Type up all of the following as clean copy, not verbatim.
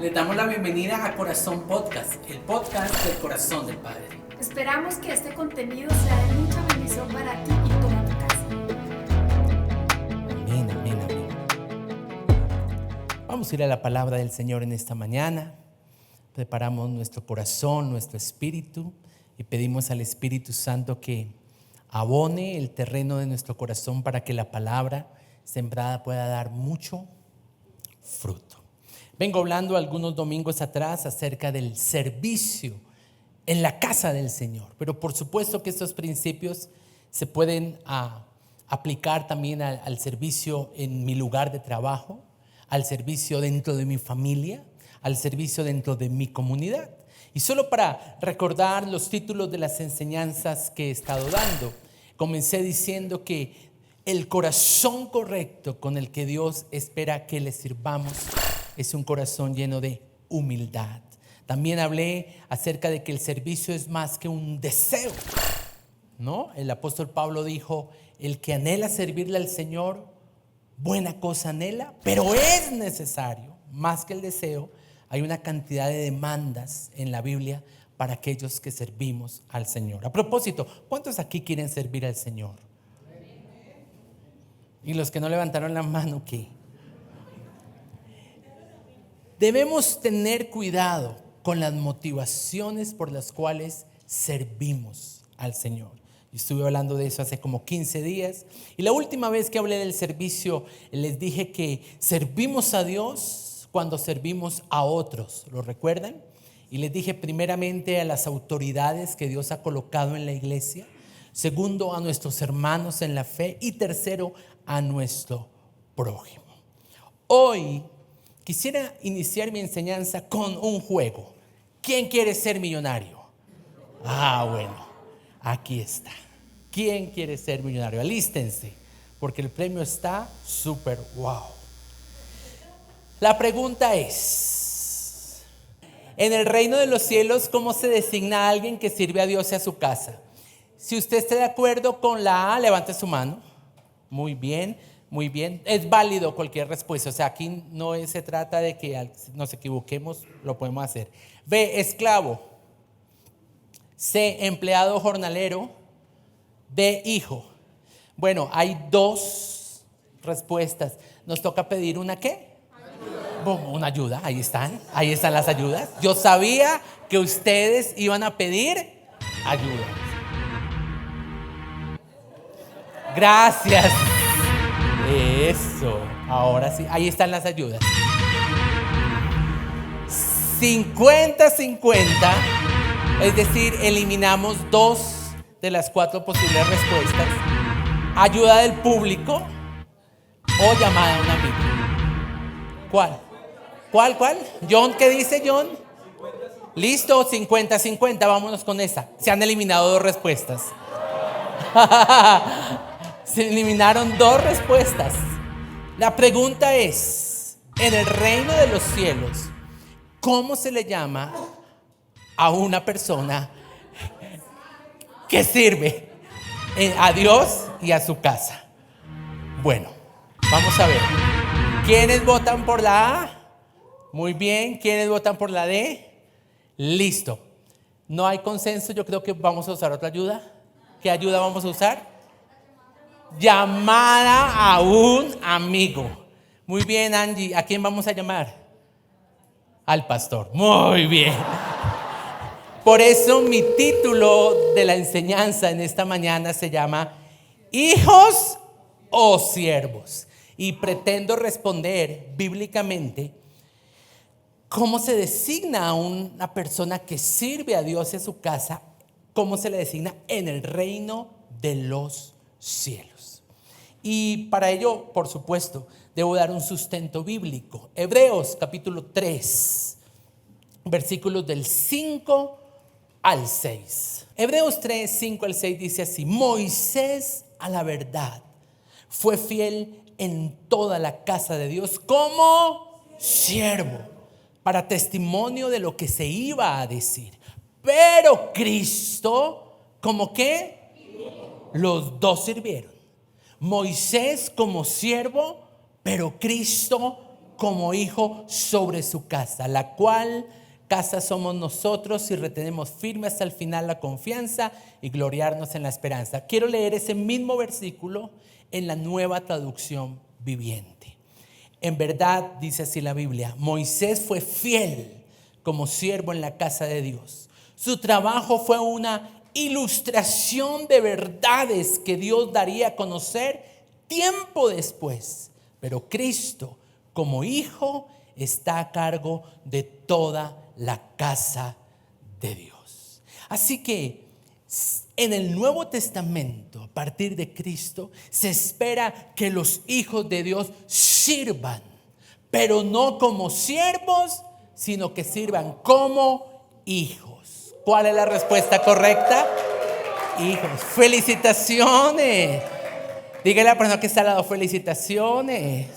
Les damos la bienvenida a Corazón Podcast, el podcast del corazón del Padre. Esperamos que este contenido sea de mucha bendición para ti y toda tu casa. Amén, amén, amén. Vamos a ir a la palabra del Señor en esta mañana. Preparamos nuestro corazón, nuestro espíritu y pedimos al Espíritu Santo que abone el terreno de nuestro corazón para que la palabra sembrada pueda dar mucho fruto. Vengo hablando algunos domingos atrás acerca del servicio en la casa del Señor, pero por supuesto que estos principios se pueden aplicar también al servicio en mi lugar de trabajo, al servicio dentro de mi familia, al servicio dentro de mi comunidad. Y solo para recordar los títulos de las enseñanzas que he estado dando, comencé diciendo que el corazón correcto con el que Dios espera que le sirvamos es un corazón lleno de humildad. También hablé acerca de que el servicio es más que un deseo, ¿no? El apóstol Pablo dijo, el que anhela servirle al Señor, buena cosa anhela, pero es necesario, más que el deseo, hay una cantidad de demandas en la Biblia para aquellos que servimos al Señor. A propósito, ¿cuántos aquí quieren servir al Señor? Y los que no levantaron la mano, ¿qué? Debemos tener cuidado con las motivaciones por las cuales servimos al Señor. Estuve hablando de eso hace como 15 días. Y la última vez que hablé del servicio, les dije que servimos a Dios cuando servimos a otros. ¿Lo recuerdan? Y les dije primeramente a las autoridades que Dios ha colocado en la iglesia. Segundo, a nuestros hermanos en la fe. Y tercero, a nuestro prójimo. Hoy quisiera iniciar mi enseñanza con un juego. ¿Quién quiere ser millonario? Bueno, aquí está. ¿Quién quiere ser millonario? Alístense, porque el premio está súper wow. La pregunta es, en el reino de los cielos, ¿cómo se designa a alguien que sirve a Dios y a su casa? Si usted está de acuerdo con la A, levante su mano. Muy bien. Muy bien, es válido cualquier respuesta, o sea, aquí no se trata de que nos equivoquemos, lo podemos hacer. B, esclavo. C, empleado jornalero. D, hijo. Bueno, hay dos respuestas. Nos toca pedir una ¿qué? Ayuda. Una ayuda, ahí están las ayudas. Yo sabía que ustedes iban a pedir ayuda. Gracias. Eso, ahora sí, ahí están las ayudas. 50-50, es decir, eliminamos 2 de las 4 posibles respuestas. Ayuda del público o llamada a un amigo. ¿Cuál? John, ¿qué dice John? Listo, 50-50, vámonos con esa. Se han eliminado 2 respuestas. Se eliminaron 2 respuestas. La pregunta es, en el reino de los cielos, ¿cómo se le llama a una persona que sirve a Dios y a su casa? Bueno, vamos a ver. ¿Quiénes votan por la A? Muy bien. ¿Quiénes votan por la D? Listo. No hay consenso, yo creo que vamos a usar otra ayuda. ¿Qué ayuda vamos a usar? Llamada a un amigo. Muy bien, Angie. ¿A quién vamos a llamar? Al pastor. Muy bien. Por eso mi título de la enseñanza en esta mañana se llama ¿hijos o siervos? Y pretendo responder bíblicamente cómo se designa a una persona que sirve a Dios en su casa, cómo se le designa en el reino de los cielos. Y para ello, por supuesto, debo dar un sustento bíblico. Hebreos capítulo 3, versículos del 5 al 6. Hebreos 3, 5 al 6 dice así: Moisés a la verdad fue fiel en toda la casa de Dios como siervo, para testimonio de lo que se iba a decir. Pero Cristo, ¿como qué? Los dos sirvieron. Moisés como siervo, pero Cristo como hijo sobre su casa, la cual casa somos nosotros si retenemos firme hasta el final la confianza y gloriarnos en la esperanza. Quiero leer ese mismo versículo en la Nueva Traducción Viviente. En verdad, dice así la Biblia, Moisés fue fiel como siervo en la casa de Dios. Su trabajo fue una ilustración de verdades que Dios daría a conocer tiempo después. Pero Cristo, como hijo, está a cargo de toda la casa de Dios. Así que en el Nuevo Testamento, a partir de Cristo, se espera que los hijos de Dios sirvan, pero no como siervos, sino que sirvan como hijos. ¿Cuál es la respuesta correcta? Hijos. Felicitaciones. Dígale a la persona que está al lado, felicitaciones.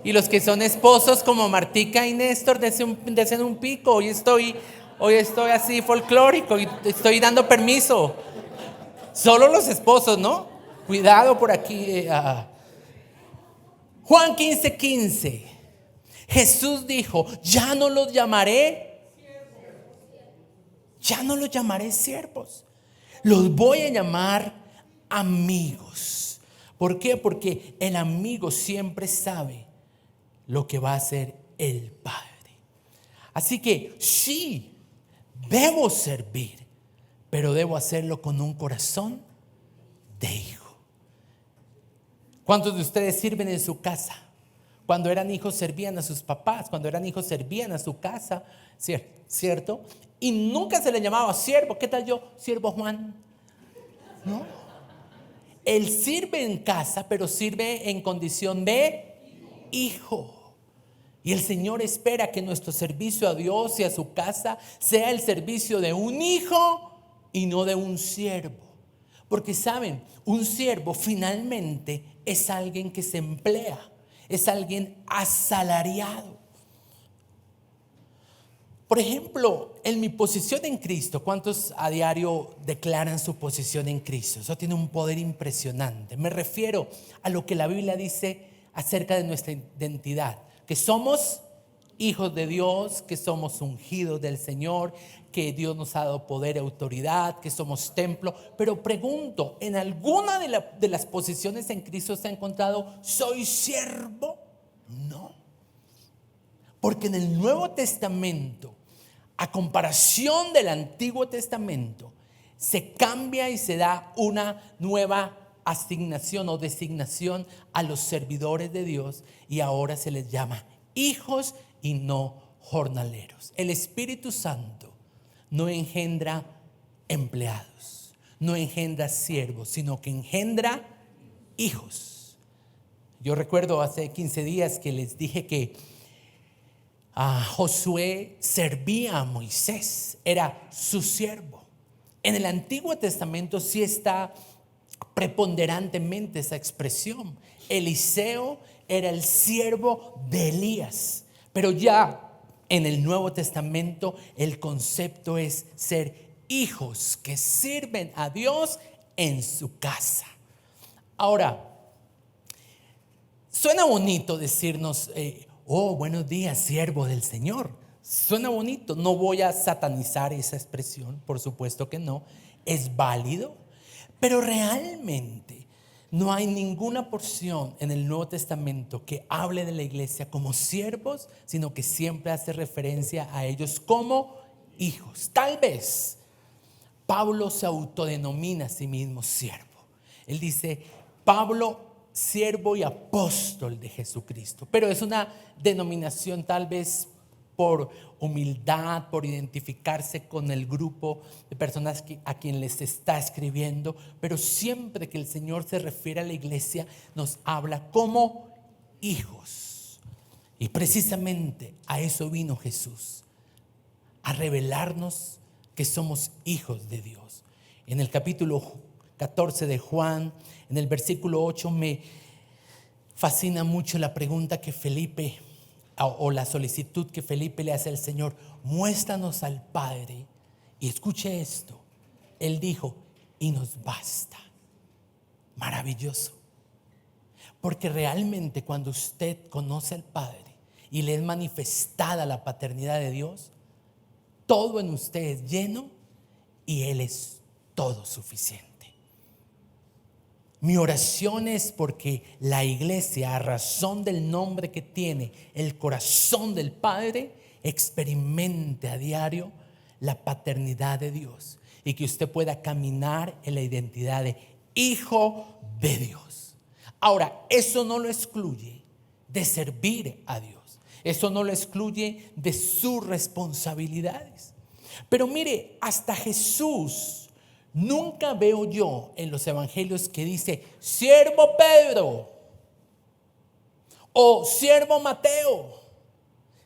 Y los que son esposos como Martica y Néstor, desen un pico. Hoy estoy así folclórico y estoy dando permiso. Solo los esposos, ¿no? Cuidado por aquí. Juan 15:15. Jesús dijo, ya no los llamaré siervos. Los voy a llamar amigos. ¿Por qué? Porque el amigo siempre sabe lo que va a hacer el Padre. Así que sí, debo servir, pero debo hacerlo con un corazón de hijo. ¿Cuántos de ustedes sirven en su casa? Cuando eran hijos servían a sus papás, cuando eran hijos servían a su casa, ¿cierto? Y nunca se le llamaba siervo. ¿Qué tal yo? Siervo Juan. ¿No? Él sirve en casa, pero sirve en condición de hijo. Y el Señor espera que nuestro servicio a Dios y a su casa sea el servicio de un hijo y no de un siervo. Porque saben, un siervo finalmente es alguien que se emplea, es alguien asalariado. Por ejemplo, en mi posición en Cristo, ¿cuántos a diario declaran su posición en Cristo? Eso tiene un poder impresionante. Me refiero a lo que la Biblia dice acerca de nuestra identidad, que somos hijos de Dios, que somos ungidos del Señor, que Dios nos ha dado poder y autoridad, que somos templo. Pero pregunto, ¿en alguna de las posiciones en Cristo se ha encontrado soy siervo? No. Porque en el Nuevo Testamento, a comparación del Antiguo Testamento, se cambia y se da una nueva asignación o designación a los servidores de Dios, y ahora se les llama hijos y no jornaleros. El Espíritu Santo no engendra empleados, no engendra siervos, sino que engendra hijos. Yo recuerdo hace 15 días que les dije que Josué servía a Moisés, era su siervo. En el Antiguo Testamento sí está preponderantemente esa expresión. Eliseo era el siervo de Elías, pero ya en el Nuevo Testamento el concepto es ser hijos que sirven a Dios en su casa. Ahora, suena bonito decirnos buenos días, siervo del Señor. Suena bonito. No voy a satanizar esa expresión, por supuesto que no. Es válido, pero realmente no hay ninguna porción en el Nuevo Testamento que hable de la iglesia como siervos, sino que siempre hace referencia a ellos como hijos. Tal vez Pablo se autodenomina a sí mismo siervo. Él dice, Pablo, siervo y apóstol de Jesucristo, pero es una denominación tal vez por humildad, por identificarse con el grupo de personas a quien les está escribiendo. Pero siempre que el Señor se refiere a la iglesia, nos habla como hijos. Y precisamente a eso vino Jesús, a revelarnos que somos hijos de Dios. En el capítulo 14 de Juan, en el versículo 8, me fascina mucho la pregunta que Felipe, o la solicitud que Felipe le hace al Señor: muéstranos al Padre. Y escuche esto, él dijo, y nos basta. Maravilloso, porque realmente cuando usted conoce al Padre, y le es manifestada la paternidad de Dios, todo en usted es lleno y Él es todo suficiente. Mi oración es porque la iglesia, a razón del nombre que tiene, el corazón del Padre, experimente a diario la paternidad de Dios y que usted pueda caminar en la identidad de hijo de Dios. Ahora, eso no lo excluye de servir a Dios. Eso no lo excluye de sus responsabilidades. Pero mire, hasta Jesús, nunca veo yo en los evangelios que dice siervo Pedro o siervo Mateo,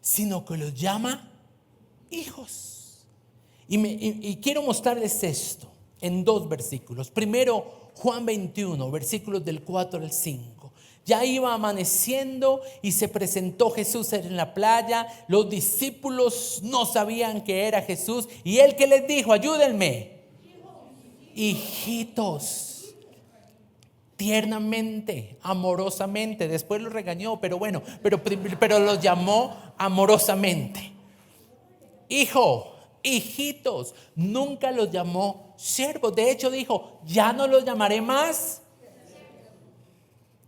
sino que los llama hijos. Y quiero mostrarles esto en dos versículos. Primero, Juan 21, versículos del 4 al 5. Ya iba amaneciendo y se presentó Jesús en la playa. Los discípulos no sabían que era Jesús. Y él que les dijo, ayúdenme. Hijitos, tiernamente, amorosamente. Después los regañó, pero bueno, pero los llamó amorosamente. Hijo, hijitos. Nunca los llamó siervos. De hecho dijo, ya no los llamaré más.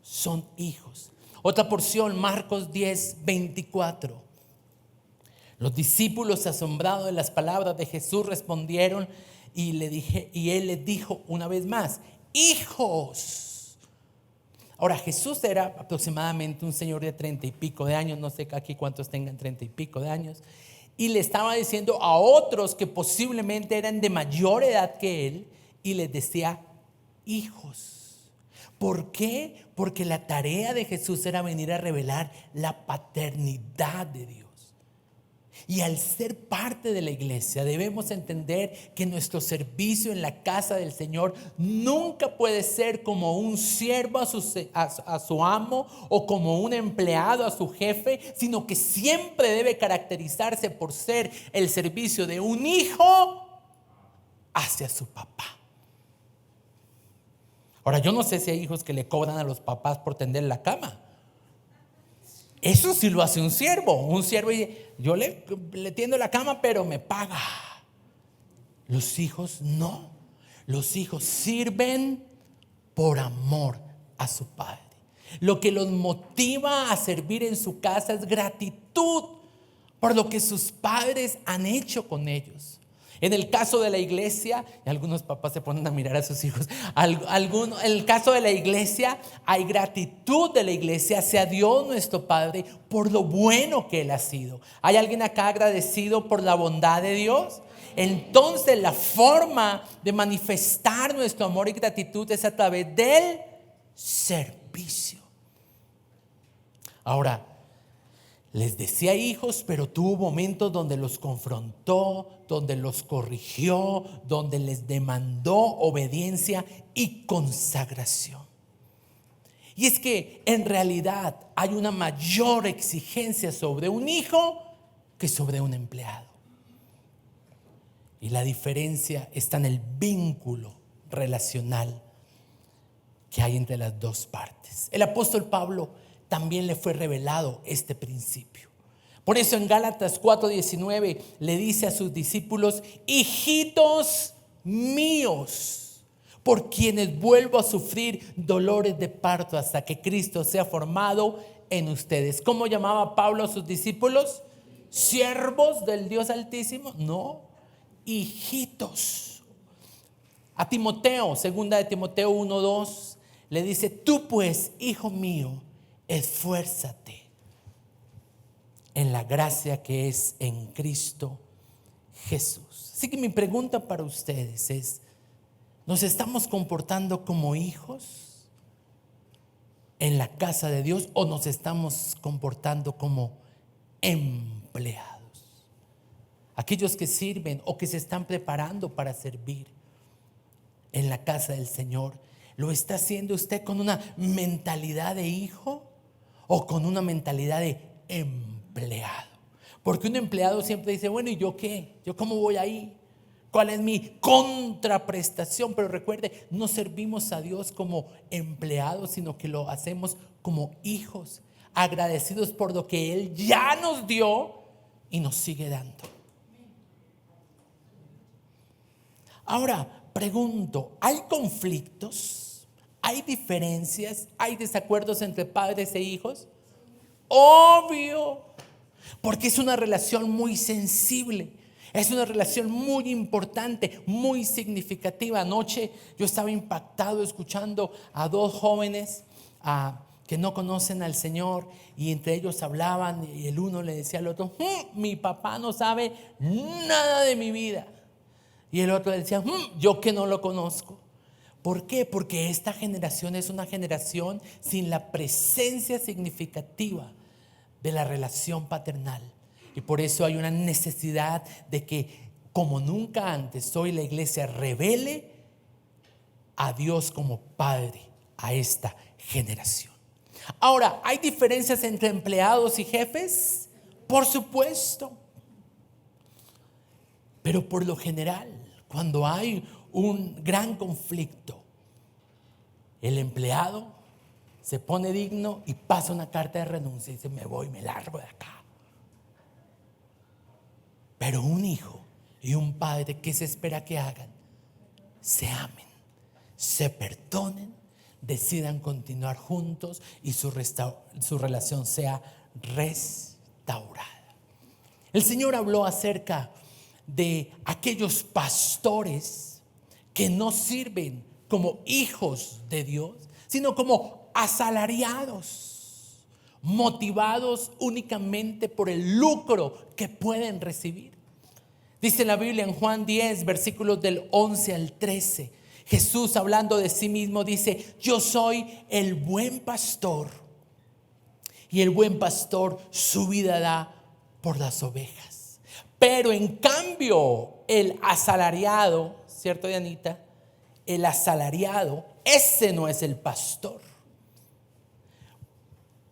Son hijos. Otra porción, Marcos 10, 24. Los discípulos, asombrados de las palabras de Jesús, respondieron y él les dijo una vez más, hijos. Ahora, Jesús era aproximadamente un señor de 30 y pico de años, no sé aquí cuántos tengan 30 y pico de años, y le estaba diciendo a otros que posiblemente eran de mayor edad que él, y les decía hijos. ¿Por qué? Porque la tarea de Jesús era venir a revelar la paternidad de Dios. Y al ser parte de la iglesia debemos entender que nuestro servicio en la casa del Señor nunca puede ser como un siervo a su amo o como un empleado a su jefe, sino que siempre debe caracterizarse por ser el servicio de un hijo hacia su papá. Ahora, yo no sé si hay hijos que le cobran a los papás por tender la cama. Eso sí lo hace un siervo. Un siervo dice, yo le tiendo la cama, pero me paga. Los hijos no. Los hijos sirven por amor a su padre. Lo que los motiva a servir en su casa es gratitud por lo que sus padres han hecho con ellos. En el caso de la iglesia, y algunos papás se ponen a mirar a sus hijos, en el caso de la iglesia hay gratitud de la iglesia hacia Dios nuestro Padre por lo bueno que Él ha sido. ¿Hay alguien acá agradecido por la bondad de Dios? Entonces la forma de manifestar nuestro amor y gratitud es a través del servicio. Ahora, les decía hijos, pero tuvo momentos donde los confrontó, donde los corrigió, donde les demandó obediencia y consagración. Y es que en realidad hay una mayor exigencia sobre un hijo que sobre un empleado. Y la diferencia está en el vínculo relacional que hay entre las dos partes. El apóstol Pablo también le fue revelado este principio. Por eso en Gálatas 4:19 le dice a sus discípulos, hijitos míos, por quienes vuelvo a sufrir dolores de parto hasta que Cristo sea formado en ustedes. ¿Cómo llamaba Pablo a sus discípulos? ¿Siervos del Dios Altísimo? No, hijitos. A Timoteo, segunda de Timoteo 1:2, le dice, tú pues, hijo mío, esfuérzate en la gracia que es en Cristo Jesús. Así que mi pregunta para ustedes es, ¿nos estamos comportando como hijos en la casa de Dios o nos estamos comportando como empleados? Aquellos que sirven o que se están preparando para servir en la casa del Señor, ¿lo está haciendo usted con una mentalidad de hijo o con una mentalidad de empleado? Porque un empleado siempre dice, bueno, ¿y yo qué? ¿Yo cómo voy ahí? ¿Cuál es mi contraprestación? Pero recuerde, no servimos a Dios como empleados, sino que lo hacemos como hijos. agradecidos por lo que Él ya nos dio y nos sigue dando. Ahora, pregunto, ¿hay conflictos? ¿Hay diferencias? ¿Hay desacuerdos entre padres e hijos? Obvio, porque es una relación muy sensible. Es una relación muy importante, muy significativa. Anoche yo estaba impactado escuchando a dos jóvenes que no conocen al Señor, y entre ellos hablaban y el uno le decía al otro: mi papá no sabe nada de mi vida. Y el otro le decía: yo que no lo conozco. ¿Por qué? Porque esta generación es una generación sin la presencia significativa de la relación paternal. Y por eso hay una necesidad de que, como nunca antes, hoy la iglesia revele a Dios como Padre a esta generación. Ahora, ¿hay diferencias entre empleados y jefes? Por supuesto. Pero por lo general, cuando hay un gran conflicto, el empleado se pone digno y pasa una carta de renuncia y dice: me voy, me largo de acá. Pero un hijo y un padre, ¿qué se espera que hagan? Se amen, se perdonen, decidan continuar juntos y su relación sea restaurada. El Señor habló acerca de aquellos pastores que no sirven como hijos de Dios, sino como asalariados, motivados únicamente por el lucro que pueden recibir. Dice la Biblia en Juan 10, versículos del 11 al 13, Jesús, hablando de sí mismo, dice: yo soy el buen pastor, y el buen pastor su vida da por las ovejas. Pero en cambio el asalariado, ¿cierto, Dianita? El asalariado, ese no es el pastor,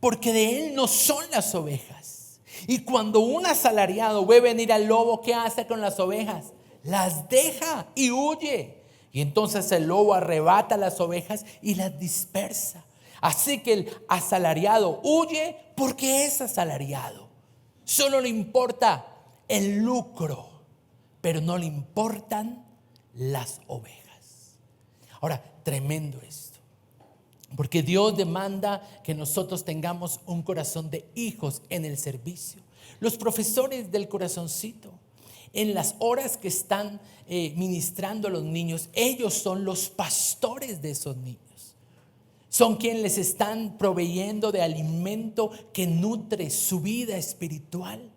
porque de él no son las ovejas. Y cuando un asalariado ve venir al lobo, ¿qué hace con las ovejas? Las deja y huye. Y entonces el lobo arrebata las ovejas y las dispersa. Así que el asalariado huye porque es asalariado. Solo le importa el lucro, pero no le importan las ovejas. Ahora, tremendo esto, porque Dios demanda que nosotros tengamos un corazón de hijos en el servicio. Los profesores del corazoncito, en las horas que están ministrando a los niños, ellos son los pastores de esos niños. Son quienes les están proveyendo de alimento que nutre su vida espiritual.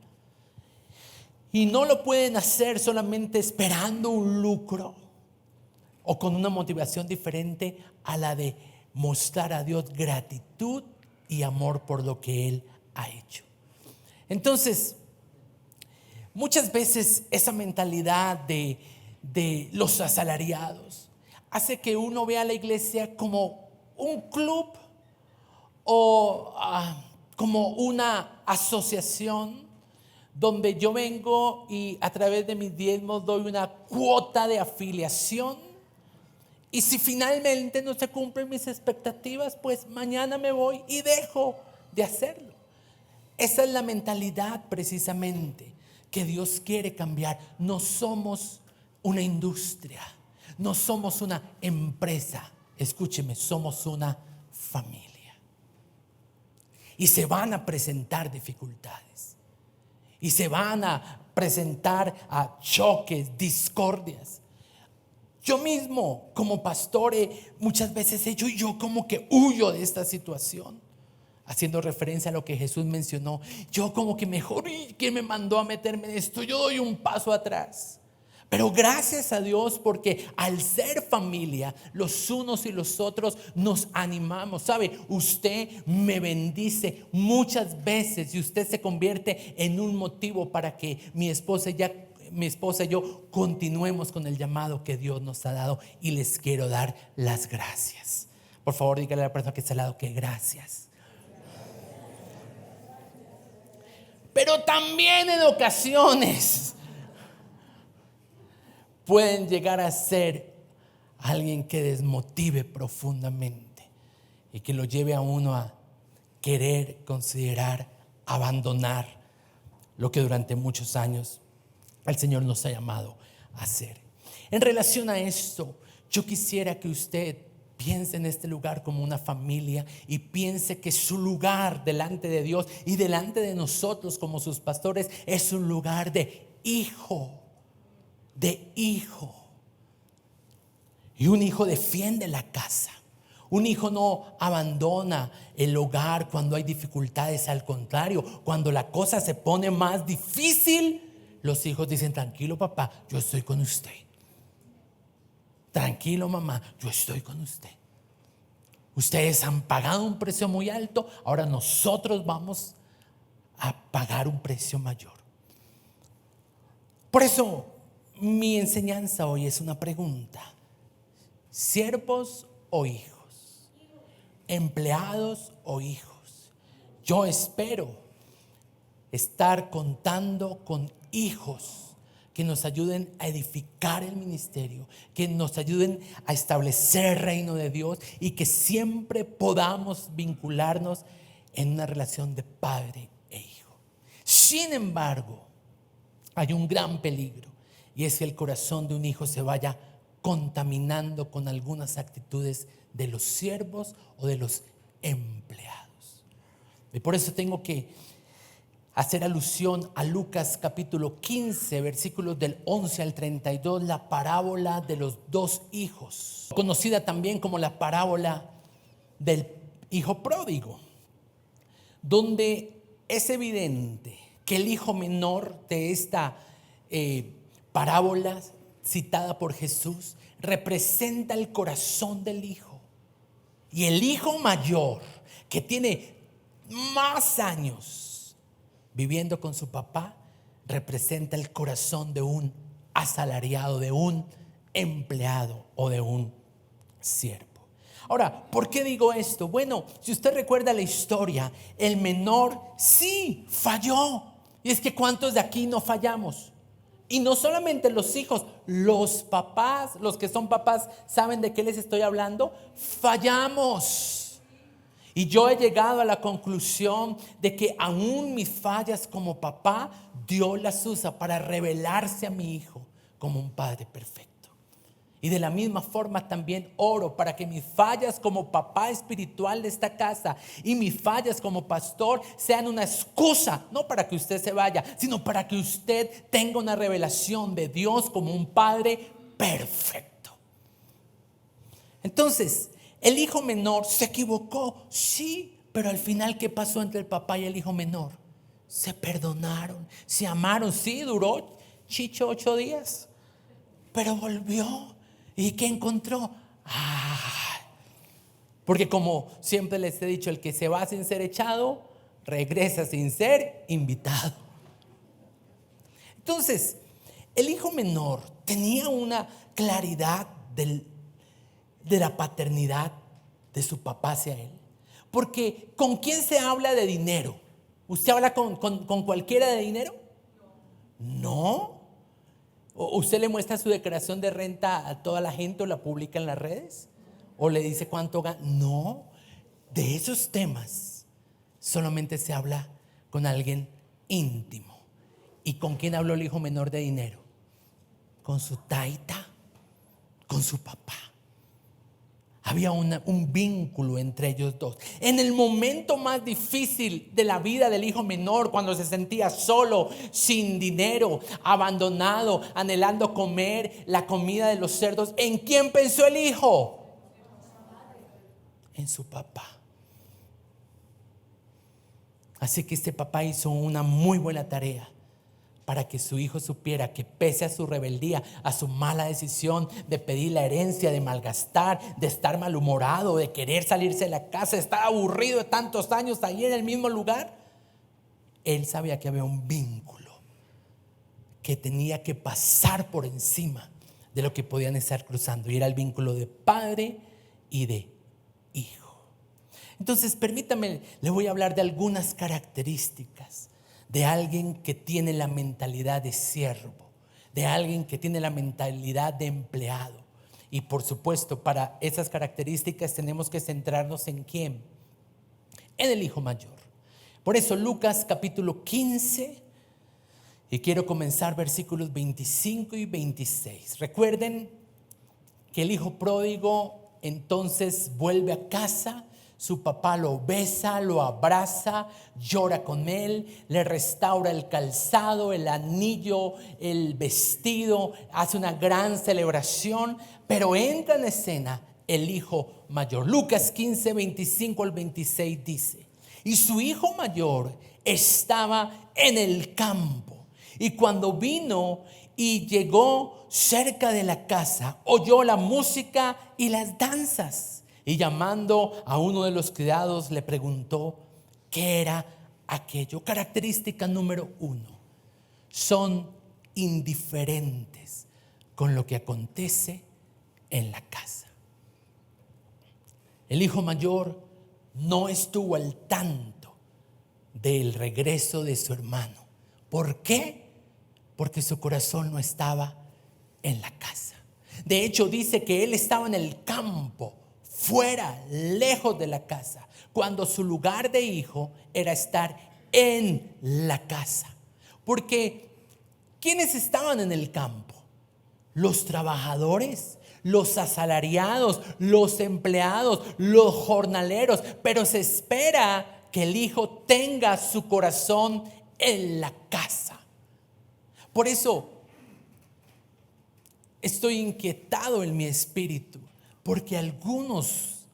Y no lo pueden hacer solamente esperando un lucro o con una motivación diferente a la de mostrar a Dios gratitud y amor por lo que Él ha hecho. Entonces, muchas veces esa mentalidad de los asalariados hace que uno vea a la iglesia como un club o como una asociación donde yo vengo y a través de mis diezmos doy una cuota de afiliación, y si finalmente no se cumplen mis expectativas, pues mañana me voy y dejo de hacerlo. Esa es la mentalidad precisamente que Dios quiere cambiar. No somos una industria, no somos una empresa. Escúcheme, somos una familia. Y se van a presentar dificultades. Y se van a presentar a choques, discordias. Yo mismo como pastor muchas veces he hecho, yo como que huyo de esta situación, haciendo referencia a lo que Jesús mencionó. Yo como que mejor, ¿quién me mandó a meterme en esto? Yo doy un paso atrás. Pero gracias a Dios, porque al ser familia, los unos y los otros nos animamos. ¿Sabe? Usted me bendice muchas veces y usted se convierte en un motivo para que mi esposa y yo continuemos con el llamado que Dios nos ha dado, y les quiero dar las gracias. Por favor, dígale a la persona que está al lado que gracias. Pero también en ocasiones pueden llegar a ser alguien que desmotive profundamente y que lo lleve a uno a querer, considerar, abandonar lo que durante muchos años el Señor nos ha llamado a hacer. En relación a esto, yo quisiera que usted piense en este lugar como una familia y piense que su lugar delante de Dios y delante de nosotros como sus pastores es un lugar de hijo, de hijo. Y un hijo defiende la casa. Un hijo no abandona el hogar cuando hay dificultades. Al contrario, cuando la cosa se pone más difícil, los hijos dicen: tranquilo papá, yo estoy con usted. Tranquilo mamá, yo estoy con usted. Ustedes han pagado un precio muy alto, ahora nosotros vamos a pagar un precio mayor. Por eso mi enseñanza hoy es una pregunta: ¿siervos o hijos? ¿Empleados o hijos? Yo espero estar contando con hijos que nos ayuden a edificar el ministerio, que nos ayuden a establecer el reino de Dios y que siempre podamos vincularnos en una relación de padre e hijo. Sin embargo, hay un gran peligro, y es que el corazón de un hijo se vaya contaminando con algunas actitudes de los siervos o de los empleados. Y por eso tengo que hacer alusión a Lucas capítulo 15, versículos del 11 al 32, la parábola de los dos hijos, conocida también como la parábola del hijo pródigo, donde es evidente que el hijo menor de esta parábola citada por Jesús representa el corazón del hijo. Y el hijo mayor, que tiene más años viviendo con su papá, representa el corazón de un asalariado, de un empleado o de un siervo. Ahora, ¿por qué digo esto? Bueno, si usted recuerda la historia, el menor sí falló. Y es que ¿cuántos de aquí no fallamos? Y no solamente los hijos, los papás, los que son papás, ¿saben de qué les estoy hablando? Fallamos. Y yo he llegado a la conclusión de que aún mis fallas como papá, Dios las usa para revelarse a mi hijo como un padre perfecto. Y de la misma forma también oro para que mis fallas como papá espiritual de esta casa y mis fallas como pastor sean una excusa, no para que usted se vaya, sino para que usted tenga una revelación de Dios como un padre perfecto. Entonces, el hijo menor se equivocó, sí, pero al final, ¿qué pasó entre el papá y el hijo menor? Se perdonaron, se amaron, sí, duró Chicho 8 días, pero volvió. ¿Y qué encontró? Porque como siempre les he dicho, el que se va sin ser echado, regresa sin ser invitado. Entonces, el hijo menor tenía una claridad de la paternidad de su papá hacia él. Porque ¿con quién se habla de dinero? ¿Usted habla con cualquiera de dinero? No. ¿Usted le muestra su declaración de renta a toda la gente o la publica en las redes? ¿O le dice cuánto gana? No, de esos temas solamente se habla con alguien íntimo. ¿Y con quién habló el hijo menor de dinero? Con su taita, con su papá. Había un vínculo entre ellos dos. En el momento más difícil de la vida del hijo menor, cuando se sentía solo, sin dinero, abandonado, anhelando comer la comida de los cerdos, ¿en quién pensó el hijo? En su papá. Así que este papá hizo una muy buena tarea para que su hijo supiera que pese a su rebeldía, a su mala decisión de pedir la herencia, de malgastar, de estar malhumorado, de querer salirse de la casa, de estar aburrido de tantos años ahí en el mismo lugar, él sabía que había un vínculo que tenía que pasar por encima de lo que podían estar cruzando, y era el vínculo de padre y de hijo. Entonces, permítame, le voy a hablar de algunas características de alguien que tiene la mentalidad de siervo, de alguien que tiene la mentalidad de empleado. Y por supuesto, para esas características tenemos que centrarnos en ¿quién? en el hijo mayor. Por eso Lucas capítulo 15, y quiero comenzar versículos 25 y 26. Recuerden que el hijo pródigo entonces vuelve a casa. Su papá lo besa, lo abraza, llora con él, le restaura el calzado, el anillo, el vestido, hace una gran celebración, pero entra en escena el hijo mayor. Lucas 15, 25 al 26 dice: y su hijo mayor estaba en el campo, y cuando vino y llegó cerca de la casa, oyó la música y las danzas. Y llamando a uno de los criados le preguntó qué era aquello. Característica número 1: son indiferentes con lo que acontece en la casa. El hijo mayor no estuvo al tanto del regreso de su hermano. ¿Por qué? Porque su corazón no estaba en la casa. De hecho, dice que él estaba en el campo, fuera, lejos de la casa, cuando su lugar de hijo era estar en la casa. Porque ¿quiénes estaban en el campo? Los trabajadores, los asalariados, los empleados, los jornaleros. Pero se espera que el hijo tenga su corazón en la casa. Por eso estoy inquietado en mi espíritu, porque algunos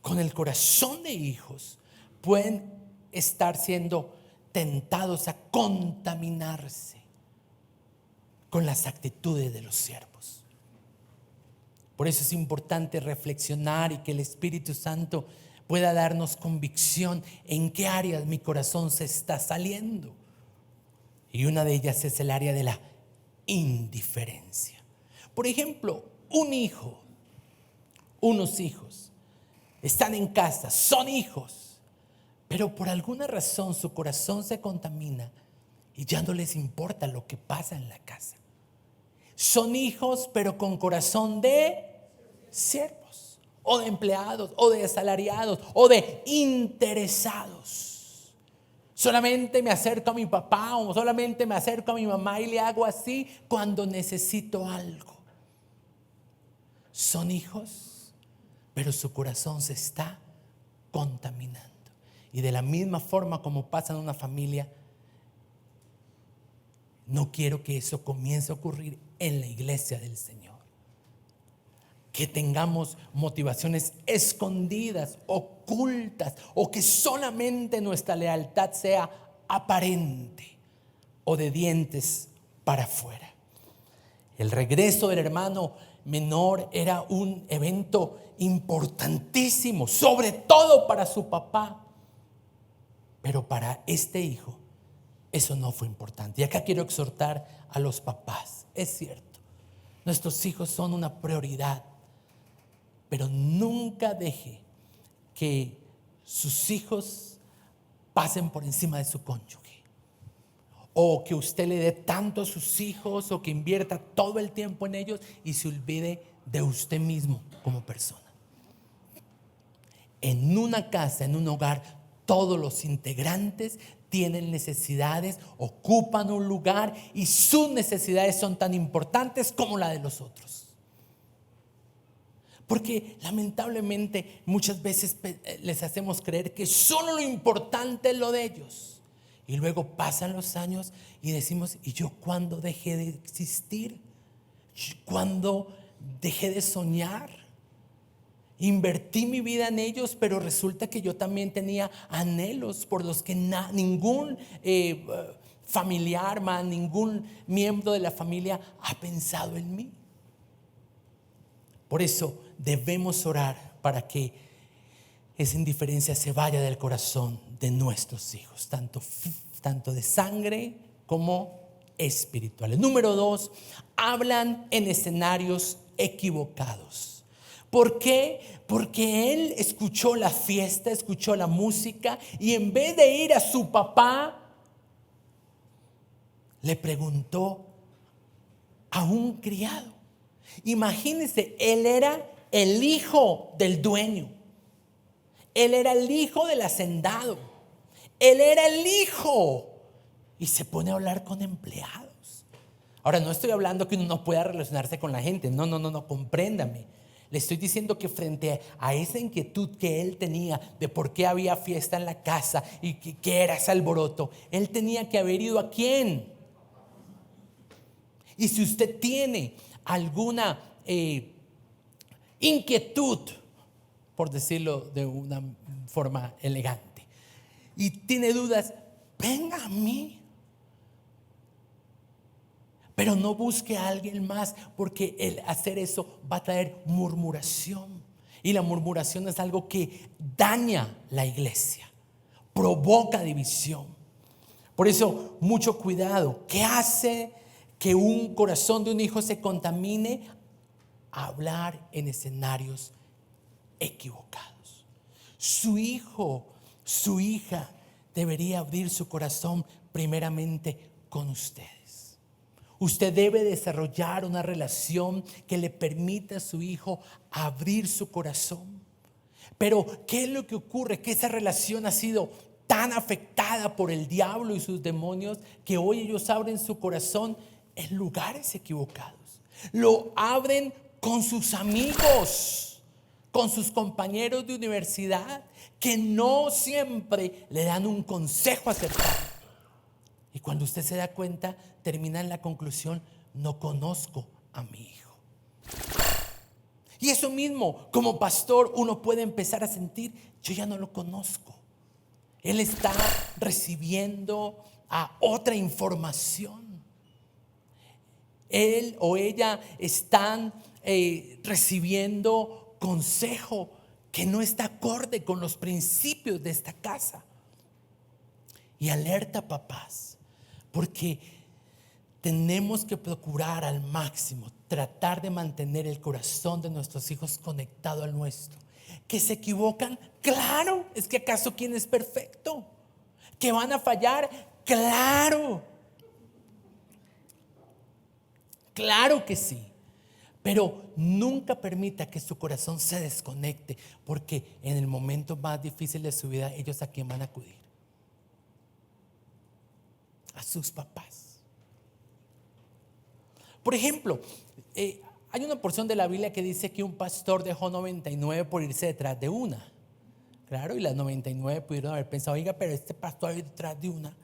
con el corazón de hijos pueden estar siendo tentados a contaminarse con las actitudes de los siervos. Por eso es importante reflexionar y que el Espíritu Santo pueda darnos convicción en qué áreas mi corazón se está saliendo. Y una de ellas es el área de la indiferencia. Por ejemplo, unos hijos están en casa, son hijos, pero por alguna razón su corazón se contamina y ya no les importa lo que pasa en la casa. Son hijos, pero con corazón de siervos, o de empleados, o de asalariados, o de interesados. Solamente me acerco a mi papá o solamente me acerco a mi mamá y le hago así cuando necesito algo. Son hijos, pero su corazón se está contaminando. Y de la misma forma como pasa en una familia, no quiero que eso comience a ocurrir en la iglesia del Señor. Que tengamos motivaciones escondidas, ocultas, o que solamente nuestra lealtad sea aparente o de dientes para afuera. El regreso del hermano menor era un evento importantísimo, sobre todo para su papá. Pero para este hijo eso no fue importante. Y acá quiero exhortar a los papás. Es cierto, nuestros hijos son una prioridad, pero nunca deje que sus hijos pasen por encima de su cónyuge, o que usted le dé tanto a sus hijos, o que invierta todo el tiempo en ellos y se olvide de usted mismo como persona. En una casa, en un hogar, todos los integrantes tienen necesidades, ocupan un lugar y sus necesidades son tan importantes como la de los otros. Porque lamentablemente muchas veces les hacemos creer que solo lo importante es lo de ellos. Y luego pasan los años y decimos: ¿y yo cuándo dejé de existir? ¿Cuándo dejé de soñar? Invertí mi vida en ellos, pero resulta que yo también tenía anhelos por los que ningún familiar, ningún miembro de la familia ha pensado en mí. Por eso debemos orar para que esa indiferencia se vaya del corazón de nuestros hijos, tanto de sangre como espirituales. Número 2, hablan en escenarios equivocados. ¿Por qué? Porque él escuchó la fiesta, escuchó la música, y en vez de ir a su papá, le preguntó a un criado. Imagínense, él era el hijo del dueño. Él era el hijo del hacendado. Él era el hijo. Y se pone a hablar con empleados. Ahora, no estoy hablando que uno no pueda relacionarse con la gente. No, compréndame. Le estoy diciendo que frente a esa inquietud que él tenía de por qué había fiesta en la casa y qué era ese alboroto, él tenía que haber ido ¿a quién? Y si usted tiene alguna inquietud, por decirlo de una forma elegante, y tiene dudas, venga a mí. Pero no busque a alguien más, porque el hacer eso va a traer murmuración. Y la murmuración es algo que daña la iglesia, provoca división. Por eso, mucho cuidado. ¿Qué hace que un corazón de un hijo se contamine? Hablar en escenarios equivocados. Su hijo, su hija debería abrir su corazón primeramente con ustedes. Usted debe desarrollar una relación que le permita a su hijo abrir su corazón. Pero ¿qué es lo que ocurre? Que esa relación ha sido tan afectada por el diablo y sus demonios que hoy ellos abren su corazón en lugares equivocados. Lo abren con sus amigos, con sus compañeros de universidad, que no siempre le dan un consejo acertado. Y cuando usted se da cuenta, termina en la conclusión: no conozco a mi hijo. Y eso mismo, como pastor, uno puede empezar a sentir: yo ya no lo conozco. Él está recibiendo a otra información. Él o ella están recibiendo consejo que no está acorde con los principios de esta casa. Y alerta, papás, porque tenemos que procurar al máximo tratar de mantener el corazón de nuestros hijos conectado al nuestro. ¿Que se equivocan? Claro. ¿Es que acaso quién es perfecto? ¿Que van a fallar? Claro. Claro que sí. Pero nunca permita que su corazón se desconecte, porque en el momento más difícil de su vida, ellos ¿a quién van a acudir? A sus papás. Por ejemplo, hay una porción de la Biblia que dice que un pastor dejó 99 por irse detrás de una. Claro, y las 99 pudieron haber pensado: oiga, pero este pastor va detrás de una.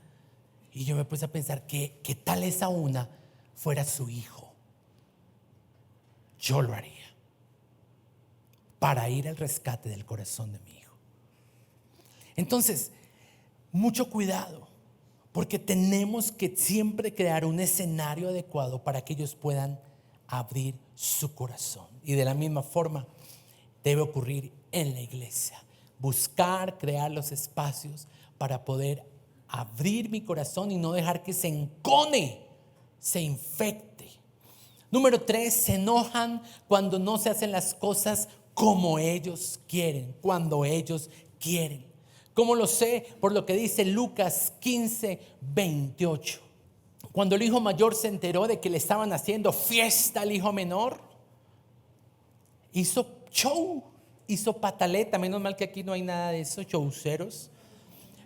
Y yo me puse a pensar: ¿qué tal esa una fuera su hijo? Yo lo haría para ir al rescate del corazón de mi hijo. Entonces, mucho cuidado, porque tenemos que siempre crear un escenario adecuado para que ellos puedan abrir su corazón. Y de la misma forma debe ocurrir en la iglesia. Buscar, crear los espacios para poder abrir mi corazón y no dejar que se encone, se infecte. Número 3, se enojan cuando no se hacen las cosas como ellos quieren, cuando ellos quieren. ¿Cómo lo sé? Por lo que dice Lucas 15:28. Cuando el hijo mayor se enteró de que le estaban haciendo fiesta al hijo menor, hizo show, hizo pataleta. Menos mal que aquí no hay nada de eso, showceros.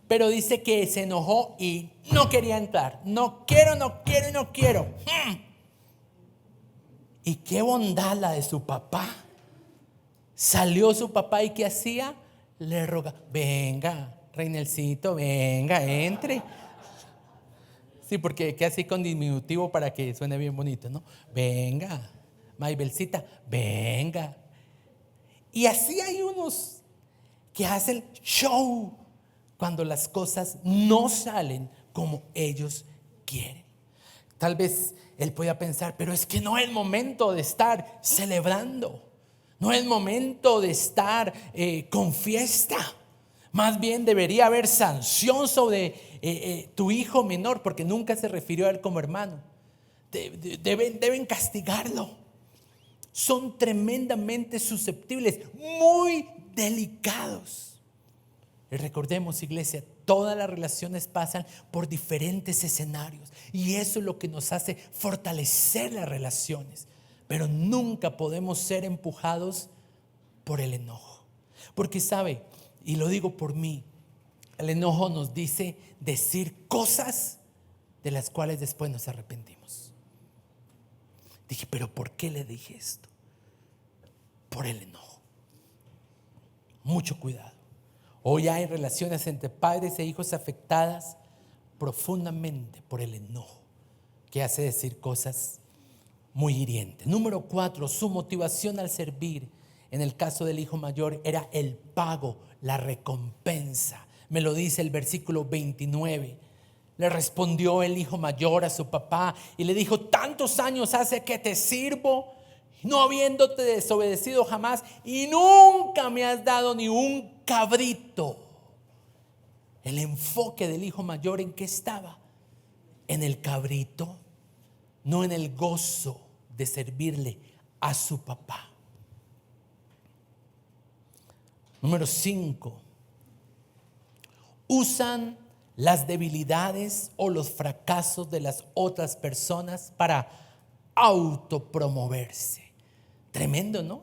Pero dice que se enojó y no quería entrar. No quiero. Y qué bondad la de su papá. Salió su papá y ¿qué hacía? Le roga: venga, Reinelcito, venga, entre. Sí, porque que así con diminutivo para que suene bien bonito, ¿no? Venga, Maybelcita, venga. Y así hay unos que hacen show cuando las cosas no salen como ellos quieren. Tal vez él pueda pensar: pero es que no es momento de estar celebrando. No es momento de estar con fiesta. Más bien debería haber sanción sobre tu hijo menor, porque nunca se refirió a él como hermano. Deben castigarlo. Son tremendamente susceptibles, muy delicados. Y recordemos, iglesia, todas las relaciones pasan por diferentes escenarios, y eso es lo que nos hace fortalecer las relaciones. Pero nunca podemos ser empujados por el enojo. Porque sabe, y lo digo por mí, el enojo nos dice decir cosas de las cuales después nos arrepentimos. Dije, pero ¿por qué le dije esto? Por el enojo. Mucho cuidado. Hoy hay relaciones entre padres e hijos afectadas profundamente por el enojo, que hace decir cosas muy hirientes. Número 4, su motivación al servir, en el caso del hijo mayor, era el pago, la recompensa. Me lo dice el versículo 29. Le respondió el hijo mayor a su papá y le dijo: tantos años hace que te sirvo, no habiéndote desobedecido jamás, y nunca me has dado ni un cabrito. El enfoque del hijo mayor, ¿en qué estaba? En el cabrito, no en el gozo de servirle a su papá. Número 5. Usan las debilidades o los fracasos de las otras personas para autopromoverse. Tremendo, ¿no?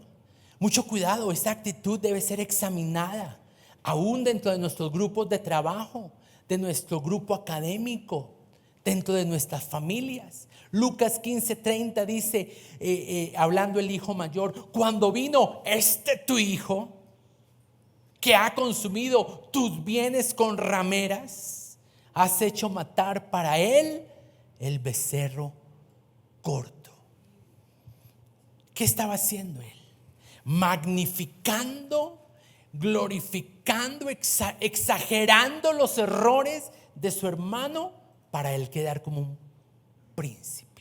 Mucho cuidado, esta actitud debe ser examinada, aún dentro de nuestros grupos de trabajo, de nuestro grupo académico, dentro de nuestras familias. Lucas 15:30 dice, hablando el hijo mayor: cuando vino tu hijo, que ha consumido tus bienes con rameras, has hecho matar para él el becerro corto. ¿Qué estaba haciendo él? Magnificando, glorificando, exagerando los errores de su hermano para él quedar como un príncipe.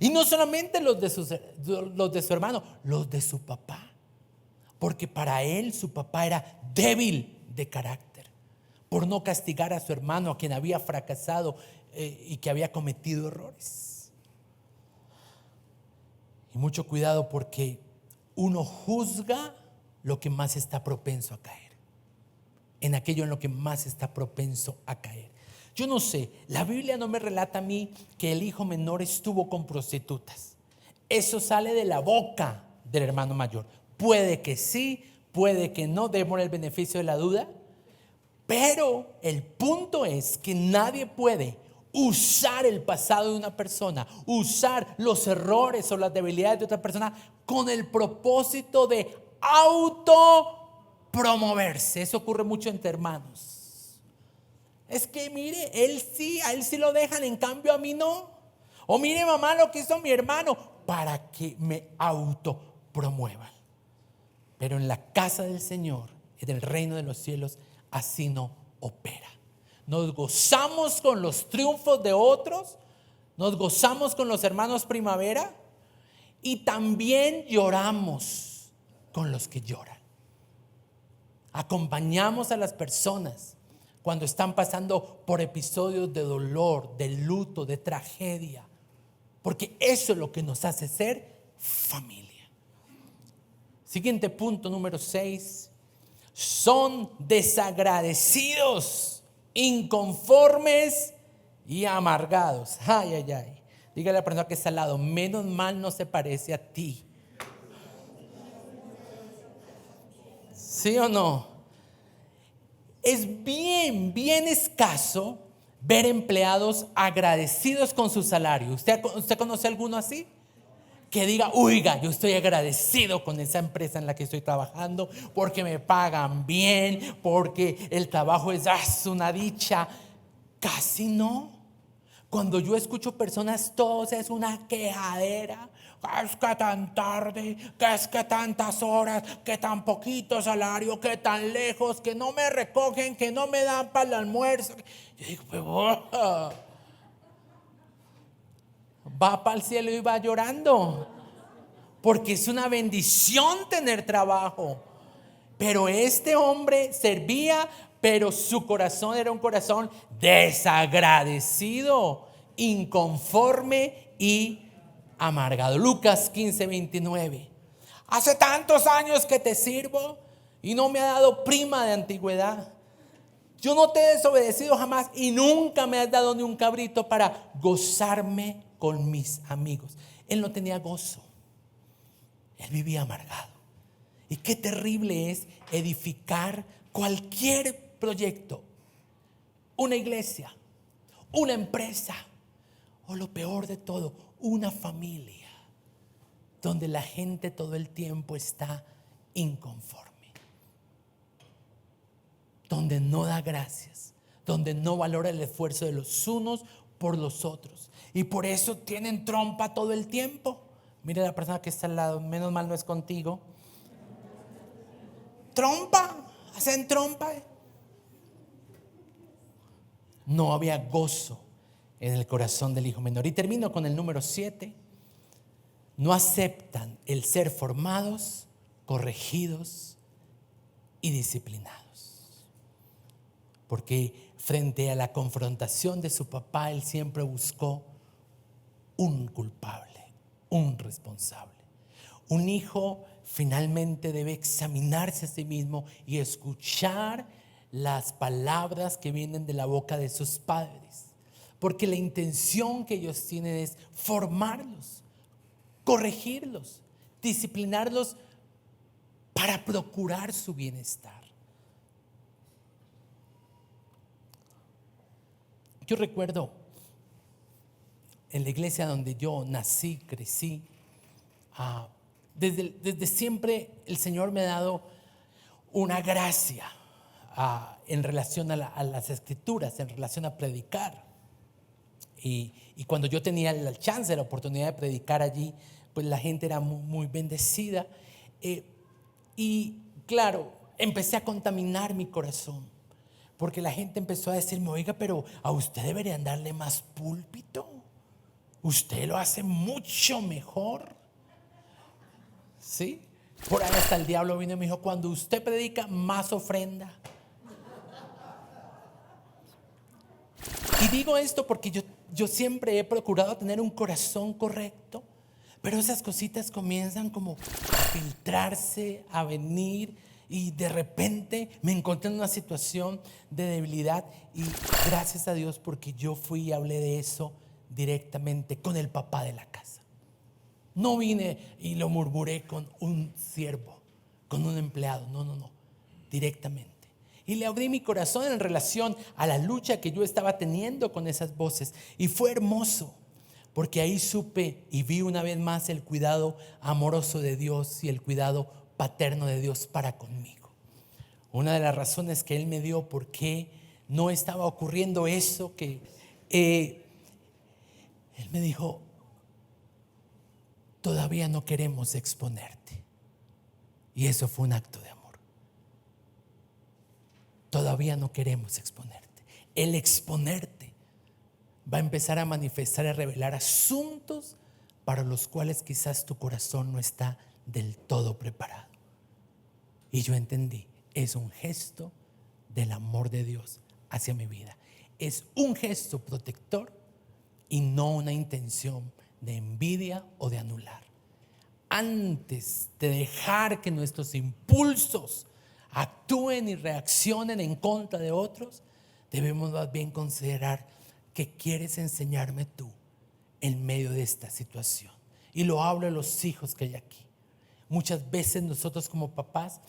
Y no solamente los de su hermano, los de su papá. Porque para él su papá era débil de carácter, por no castigar a su hermano, a quien había fracasado y que había cometido errores. Y mucho cuidado, porque uno juzga lo que más está propenso a caer, en aquello en lo que más está propenso a caer. Yo no sé, la Biblia no me relata a mí que el hijo menor estuvo con prostitutas. Eso sale de la boca del hermano mayor. Puede que sí, puede que no, démosle el beneficio de la duda. Pero el punto es que nadie puede usar el pasado de una persona, usar los errores o las debilidades de otra persona con el propósito de autopromoverse. Eso ocurre mucho entre hermanos. Es que mire, a él sí lo dejan, en cambio a mí no. O mire, mamá, lo que hizo mi hermano, para que me autopromuevan. Pero en la casa del Señor, en el reino de los cielos, así no opera. Nos gozamos con los triunfos de otros, nos gozamos con los hermanos primavera, y también lloramos con los que lloran. Acompañamos a las personas cuando están pasando por episodios de dolor, de luto, de tragedia, porque eso es lo que nos hace ser familia. Siguiente punto, número 6. Son desagradecidos, inconformes y amargados. Ay, ay, ay. Dígale a la persona que está al lado: menos mal no se parece a ti. ¿Sí o no? Es bien escaso ver empleados agradecidos con su salario. ¿Usted conoce alguno así? Que diga: oiga, yo estoy agradecido con esa empresa en la que estoy trabajando, porque me pagan bien, porque el trabajo es una dicha. Casi no. Cuando yo escucho personas, todos es una quejadera. Es que tan tarde, que es que tantas horas, que tan poquito salario, que tan lejos, que no me recogen, que no me dan para el almuerzo. Yo digo, pero va para el cielo y va llorando, porque es una bendición tener trabajo. Pero este hombre servía, pero su corazón era un corazón desagradecido, inconforme y amargado. Lucas 15:29. Hace tantos años que te sirvo y no me ha dado prima de antigüedad. Yo no te he desobedecido jamás y nunca me has dado ni un cabrito para gozarme con mis amigos. Él no tenía gozo. Él vivía amargado. Y qué terrible es edificar cualquier proyecto, una iglesia, una empresa o lo peor de todo, una familia donde la gente todo el tiempo está inconforme, donde no da gracias, donde no valora el esfuerzo de los unos por los otros y por eso tienen trompa todo el tiempo. Mire a la persona que está al lado, menos mal no es contigo. Trompa, hacen trompa. No había gozo en el corazón del hijo menor. Y termino con el número 7. No aceptan el ser formados, corregidos y disciplinados. Porque frente a la confrontación de su papá, él siempre buscó un culpable, un responsable. Un hijo finalmente debe examinarse a sí mismo y escuchar las palabras que vienen de la boca de sus padres, porque la intención que ellos tienen es formarlos, corregirlos, disciplinarlos para procurar su bienestar. Yo recuerdo en la iglesia donde yo nací, crecí, desde siempre el Señor me ha dado una gracia en relación a las escrituras, en relación a predicar. Y cuando yo tenía la chance, la oportunidad de predicar allí, pues la gente era muy, muy bendecida. Y claro, empecé a contaminar mi corazón, porque la gente empezó a decirme: oiga, pero a usted deberían darle más púlpito, usted lo hace mucho mejor. ¿Sí? Por ahí hasta el diablo vino y me dijo: cuando usted predica, más ofrenda. Y digo esto porque yo siempre he procurado tener un corazón correcto, pero esas cositas comienzan como a filtrarse, a venir, y de repente me encontré en una situación de debilidad. Y gracias a Dios, porque yo fui y hablé de eso directamente con el papá de la casa. No vine y lo murmuré con un siervo, con un empleado, no, directamente. Y le abrí mi corazón en relación a la lucha que yo estaba teniendo con esas voces. Y fue hermoso, porque ahí supe y vi una vez más el cuidado amoroso de Dios y el cuidado paterno de Dios para conmigo. Una de las razones que Él me dio por qué no estaba ocurriendo eso, que Él me dijo: todavía no queremos exponerte. Y eso fue un acto de amor. Todavía no queremos exponerte. El exponerte va a empezar a manifestar y a revelar asuntos para los cuales quizás tu corazón no está del todo preparado. Y yo entendí, es un gesto del amor de Dios hacia mi vida. Es un gesto protector y no una intención de envidia o de anular. Antes de dejar que nuestros impulsos actúen y reaccionen en contra de otros, debemos más bien considerar qué quieres enseñarme tú en medio de esta situación. Y lo hablo a los hijos que hay aquí. Muchas veces nosotros como papás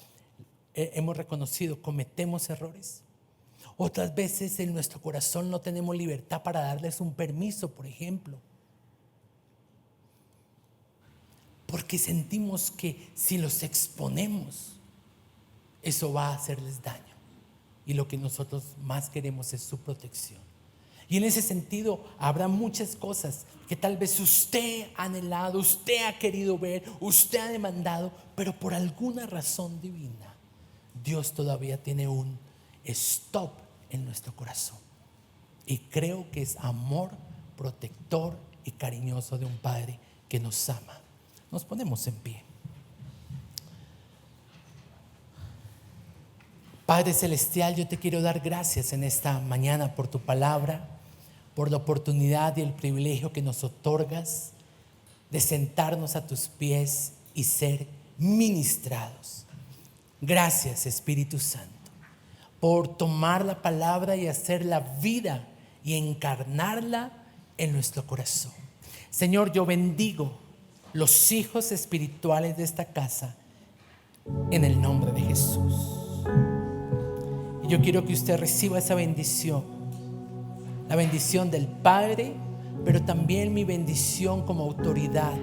hemos reconocido, cometemos errores. Otras veces en nuestro corazón no tenemos libertad para darles un permiso, por ejemplo, porque sentimos que si los exponemos, eso va a hacerles daño. Y lo que nosotros más queremos es su protección. Y en ese sentido habrá muchas cosas que tal vez usted ha anhelado, usted ha querido ver, usted ha demandado, pero por alguna razón divina, Dios todavía tiene un stop en nuestro corazón. Y creo que es amor protector y cariñoso de un Padre que nos ama. Nos ponemos en pie. Padre Celestial, yo te quiero dar gracias en esta mañana por tu palabra, por la oportunidad y el privilegio que nos otorgas de sentarnos a tus pies y ser ministrados. Gracias, Espíritu Santo, por tomar la palabra y hacerla vida y encarnarla en nuestro corazón. Señor, yo bendigo los hijos espirituales de esta casa en el nombre de Jesús. Y yo quiero que usted reciba esa bendición, la bendición del Padre, pero también mi bendición como autoridad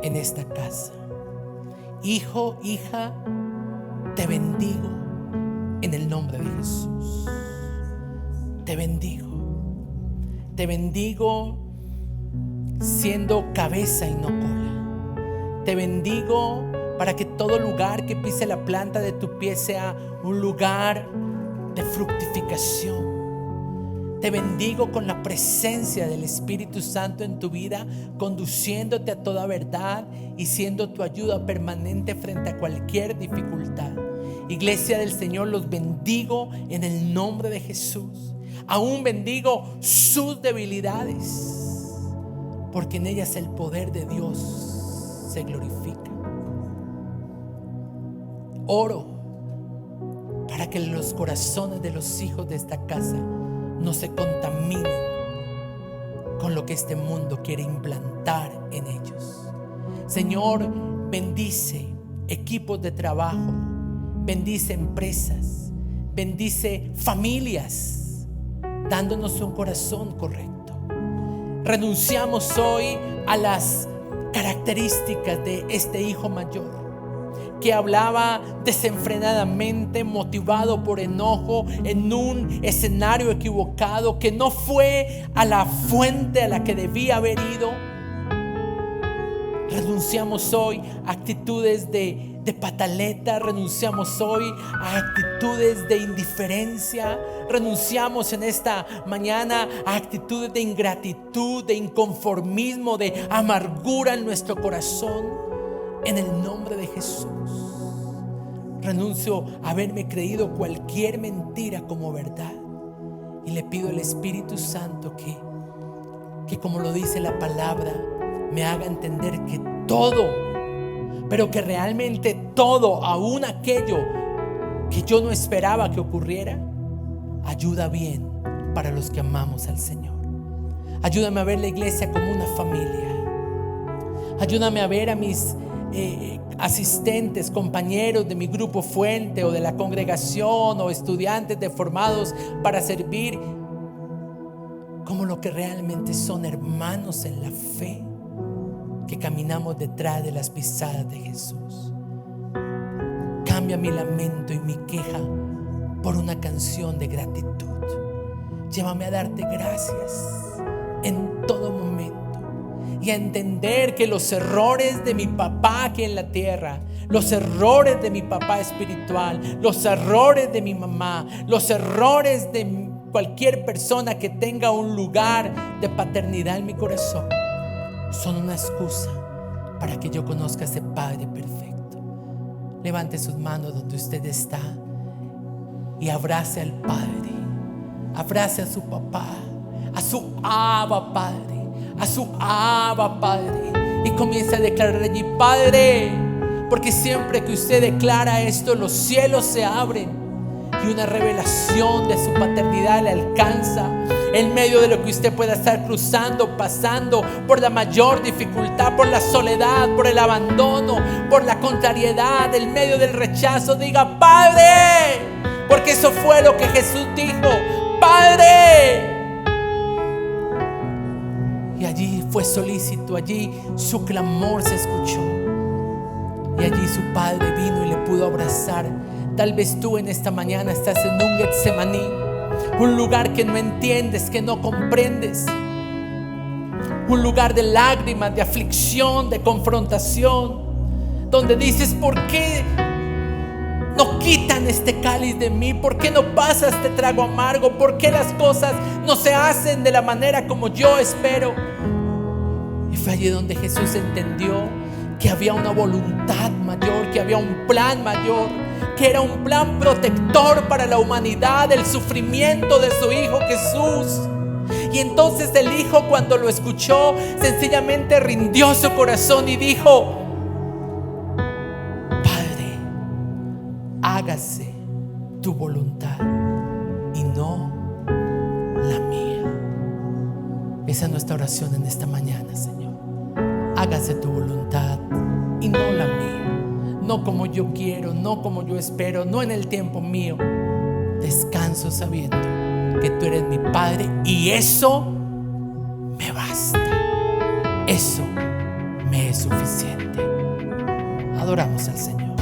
en esta casa. Hijo, hija, te bendigo en el nombre de Jesús. Te bendigo. Te bendigo siendo cabeza y no cola. Te bendigo para que todo lugar que pise la planta de tu pie sea un lugar de fructificación. Te bendigo con la presencia del Espíritu Santo en tu vida, conduciéndote a toda verdad y siendo tu ayuda permanente frente a cualquier dificultad. Iglesia del Señor, los bendigo en el nombre de Jesús. Aún bendigo sus debilidades, porque en ellas el poder de Dios se glorifica. Oro para que los corazones de los hijos de esta casa no se contaminen con lo que este mundo quiere implantar en ellos. Señor, bendice equipos de trabajo, bendice empresas, bendice familias, dándonos un corazón correcto. Renunciamos hoy a las características de este hijo mayor, que hablaba desenfrenadamente, motivado por enojo, en un escenario equivocado, que no fue a la fuente a la que debía haber ido. Renunciamos hoy a actitudes de pataleta, renunciamos hoy a actitudes de indiferencia, renunciamos en esta mañana a actitudes de ingratitud, de inconformismo, de amargura en nuestro corazón. En el nombre de Jesús, renuncio a haberme creído cualquier mentira como verdad. Y le pido al Espíritu Santo que como lo dice la palabra, me haga entender que todo, pero que realmente todo, aún aquello que yo no esperaba que ocurriera, ayuda bien para los que amamos al Señor. Ayúdame a ver la iglesia como una familia. Ayúdame a ver a mis asistentes, compañeros de mi grupo fuente o de la congregación o estudiantes de formados para servir como lo que realmente son, hermanos en la fe, que caminamos detrás de las pisadas de Jesús. Cambia mi lamento y mi queja por una canción de gratitud. Llévame a darte gracias en todo momento y a entender que los errores de mi papá aquí en la tierra, los errores de mi papá espiritual, los errores de mi mamá, los errores de cualquier persona que tenga un lugar de paternidad en mi corazón, son una excusa para que yo conozca a ese Padre perfecto. Levante sus manos donde usted está y abrace al Padre, abrace a su papá, a su Abba Padre, a su Abba Padre, y comienza a declarar allí: Padre, porque siempre que usted declara esto, los cielos se abren y una revelación de su paternidad le alcanza en medio de lo que usted pueda estar cruzando, pasando por la mayor dificultad, por la soledad, por el abandono, por la contrariedad, en medio del rechazo. Diga: Padre, porque eso fue lo que Jesús dijo: Padre. Y allí fue solícito, allí su clamor se escuchó, y allí su Padre vino y le pudo abrazar. Tal vez tú en esta mañana estás en un Getsemaní, un lugar que no entiendes, que no comprendes, un lugar de lágrimas, de aflicción, de confrontación, donde dices: ¿por qué no quitan este cáliz de mí? ¿Por qué no pasa este trago amargo? ¿Por qué las cosas no se hacen de la manera como yo espero? Y fue allí donde Jesús entendió que había una voluntad mayor, que había un plan mayor, que era un plan protector para la humanidad, el sufrimiento de su Hijo Jesús. Y entonces el Hijo, cuando lo escuchó, sencillamente rindió su corazón y dijo: Padre, hágase tu voluntad y no la mía. Esa es nuestra oración en esta mañana, Señor. Hágase tu voluntad y no la mía. No como yo quiero, no como yo espero, no en el tiempo mío, descanso sabiendo que tú eres mi Padre y eso me basta. Eso me es suficiente. Adoramos al Señor.